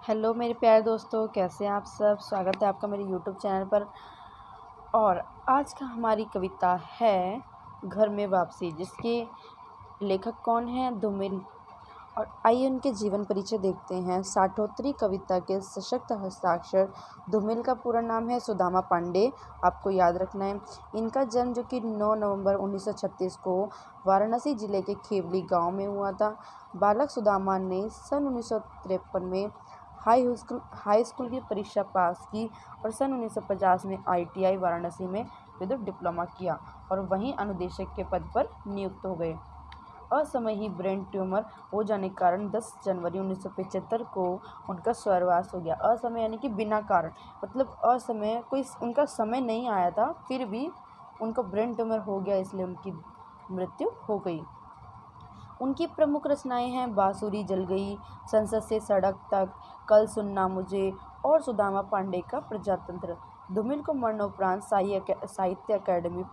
Hello मेरे प्यारे दोस्तों, कैसे हैं आप सब। स्वागत है आपका मेरे यूट्यूब चैनल पर। और आज का हमारी कविता है घर में वापसी, जिसके लेखक कौन हैं, धूमिल। और आइए उनके जीवन परिचय देखते हैं। साठोत्तरी कविता के सशक्त हस्ताक्षर। धूमिल का पूरा नाम है सुदामा पांडे, आपको याद रखना है। इनका जन्म जो कि 9 नवंबर 1936 को वाराणसी जिले के खेवली गांव में हुआ था। बालक सुदामा ने सन 1953 में हाई स्कूल की परीक्षा पास की और सन 1950 में ITI वाराणसी में विद्युत डिप्लोमा किया और वहीं अनुदेशक के पद पर नियुक्त हो गए। असमय ही ब्रेन ट्यूमर हो जाने के कारण 10 जनवरी 1975 को उनका स्वर्गवास हो गया। असमय यानी कि बिना कारण, मतलब असमय कोई उनका समय नहीं आया था, फिर भी उनको ब्रेन ट्यूमर हो गया, इसलिए उनकी मृत्यु हो गई। उनकी प्रमुख रचनाएं हैं बांसुरी जल गई, संसद से सड़क तक, कल सुनना मुझे और सुदामा पांडे का प्रजातंत्र। धूमिल को मरणोपरांत साहित्य अकादमी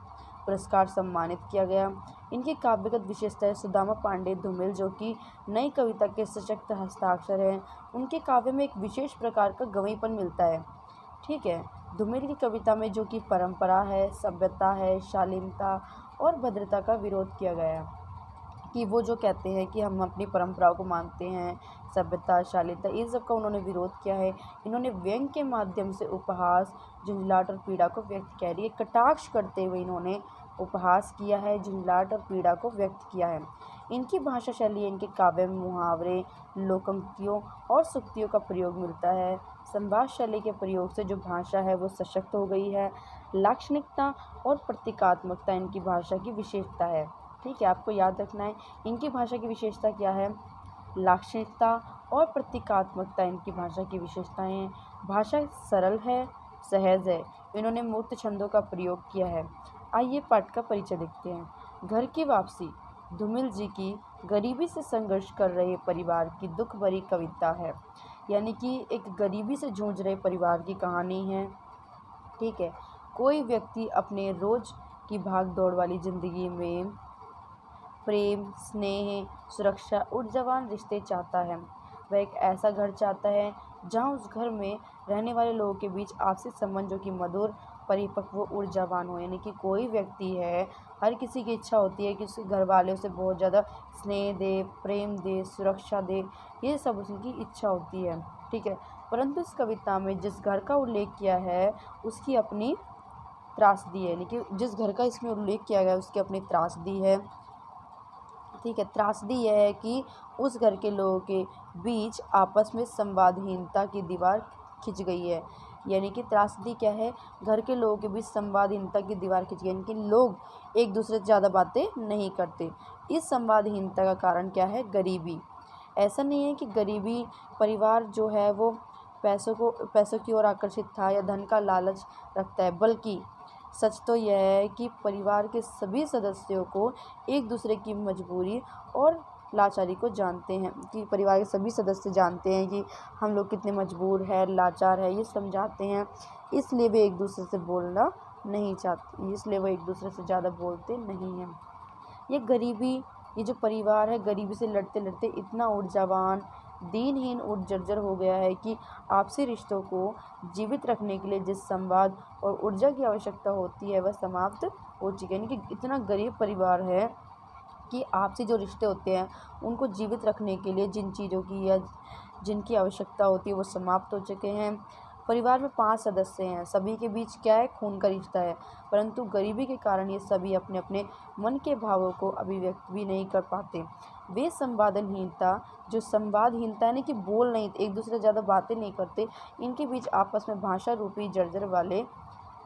पुरस्कार सम्मानित किया गया। इनकी काव्यगत विशेषताएं। सुदामा पांडे धूमिल जो कि नई कविता के सशक्त हस्ताक्षर हैं। उनके काव्य में एक विशेष प्रकार का गवईपन मिलता है। ठीक है। धूमिल की कविता में जो कि परंपरा है, सभ्यता है, शालीनता और भद्रता का विरोध किया गया है। कि वो जो कहते हैं कि हम अपनी परंपराओं को मानते हैं, सभ्यता, शालीनता, इन सब का उन्होंने विरोध किया है। इन्होंने व्यंग के माध्यम से उपहास, झुंझलाहट और पीड़ा को व्यक्त किया है। ये कटाक्ष करते हुए इन्होंने उपहास किया है, झुंझलाहट और पीड़ा को व्यक्त किया है। इनकी भाषा शैली, इनके काव्य में मुहावरे, लोकोक्तियों और सूक्तियों का प्रयोग मिलता है। संवाद शैली के प्रयोग से जो भाषा है वो सशक्त हो गई है। लाक्षणिकता और प्रतीकात्मकता इनकी भाषा की विशेषता है। ठीक है, आपको याद रखना है इनकी भाषा की विशेषता क्या है। लाक्षणिकता और प्रतीकात्मकता इनकी भाषा की विशेषताएं हैं। भाषा सरल है, सहज है। इन्होंने मुक्त छंदों का प्रयोग किया है। आइए पाठ का परिचय देखते हैं। घर की वापसी धूमिल जी की गरीबी से संघर्ष कर रहे परिवार की दुख भरी कविता है। यानी कि एक गरीबी से जूझ रहे परिवार की कहानी है। ठीक है। कोई व्यक्ति अपने रोज की भाग दौड़ वाली जिंदगी में प्रेम, स्नेह, सुरक्षा, ऊर्जावान रिश्ते चाहता है। वह एक ऐसा घर चाहता है जहां उस घर में रहने वाले लोगों के बीच आपसी संबंध जो कि मधुर, परिपक्व, ऊर्जावान हो। यानी कि कोई व्यक्ति है, हर किसी की इच्छा होती है कि उसके घर वाले उसे बहुत ज़्यादा स्नेह दे, प्रेम दे, सुरक्षा दे, ये सब उसकी इच्छा होती है। ठीक है। परंतु इस कविता में जिस घर का उल्लेख किया है उसकी अपनी त्रासदी है। यानी कि जिस घर का इसमें उल्लेख किया गया है उसकी अपनी त्रासदी है। ठीक है। त्रासदी यह है कि उस घर के लोगों के बीच आपस में संवादहीनता की दीवार खिंच गई है। यानी कि त्रासदी क्या है, घर के लोगों के बीच संवादहीनता की दीवार खिंच गई, यानी कि लोग एक दूसरे से ज़्यादा बातें नहीं करते। इस संवादहीनता का कारण क्या है, गरीबी। ऐसा नहीं है कि गरीबी परिवार जो है वो पैसों की ओर आकर्षित था या धन का लालच रखता है, बल्कि सच तो यह है कि परिवार के सभी सदस्यों को एक दूसरे की मजबूरी और लाचारी को जानते हैं, कि परिवार के सभी सदस्य जानते हैं कि हम लोग कितने मजबूर हैं, लाचार है, ये समझाते हैं। इसलिए वे एक दूसरे से बोलना नहीं चाहते, इसलिए वो एक दूसरे से ज़्यादा बोलते नहीं हैं। ये गरीबी, ये जो परिवार है गरीबी से लड़ते लड़ते इतना ऊर्जावान, दीनहीन और जर्जर हो गया है कि आपसी रिश्तों को जीवित रखने के लिए जिस संवाद और ऊर्जा की आवश्यकता होती है वह समाप्त हो चुकी है। यानी कि इतना गरीब परिवार है कि आपसी जो रिश्ते होते हैं उनको जीवित रखने के लिए जिन चीज़ों की या जिनकी आवश्यकता होती है वो समाप्त हो चुके हैं। परिवार में 5 सदस्य हैं, सभी के बीच क्या है, खून का रिश्ता है, परंतु गरीबी के कारण ये सभी अपने अपने मन के भावों को अभिव्यक्त भी नहीं कर पाते। वे संवादहीनता यानी कि बोल नहीं, एक दूसरे से ज़्यादा बातें नहीं करते, इनके बीच आपस में भाषा रूपी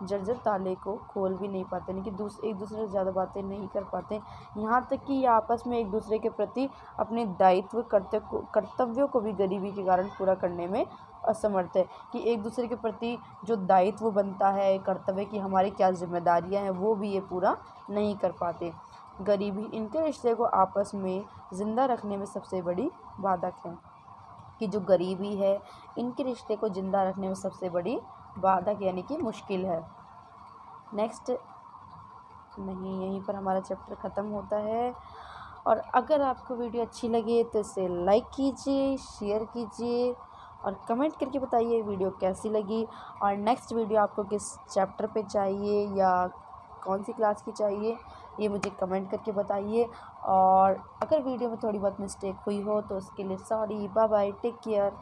जर्जर ताले को खोल भी नहीं पाते, यानी कि एक दूसरे से ज़्यादा बातें नहीं कर पाते। यहाँ तक कि ये आपस में एक दूसरे के प्रति अपने दायित्व कर्तव्यों को भी गरीबी के कारण पूरा करने में असमर्थ है। कि एक दूसरे के प्रति जो दायित्व बनता है, कर्तव्य की हमारी क्या जिम्मेदारियाँ हैं, वो भी ये पूरा नहीं कर पाते। गरीबी इनके रिश्ते को आपस में ज़िंदा रखने में सबसे बड़ी बाधक है। कि जो गरीबी है इनके रिश्ते को ज़िंदा रखने में सबसे बड़ी बाधक यानी कि मुश्किल है। नेक्स्ट, नहीं, यहीं पर हमारा चैप्टर ख़त्म होता है। और अगर आपको वीडियो अच्छी लगे तो इसे लाइक कीजिए, शेयर कीजिए और कमेंट करके बताइए वीडियो कैसी लगी और नेक्स्ट वीडियो आपको किस चैप्टर पे चाहिए या कौन सी क्लास की चाहिए, ये मुझे कमेंट करके बताइए। और अगर वीडियो में थोड़ी बहुत मिस्टेक हुई हो तो उसके लिए sorry. Bye bye, take care.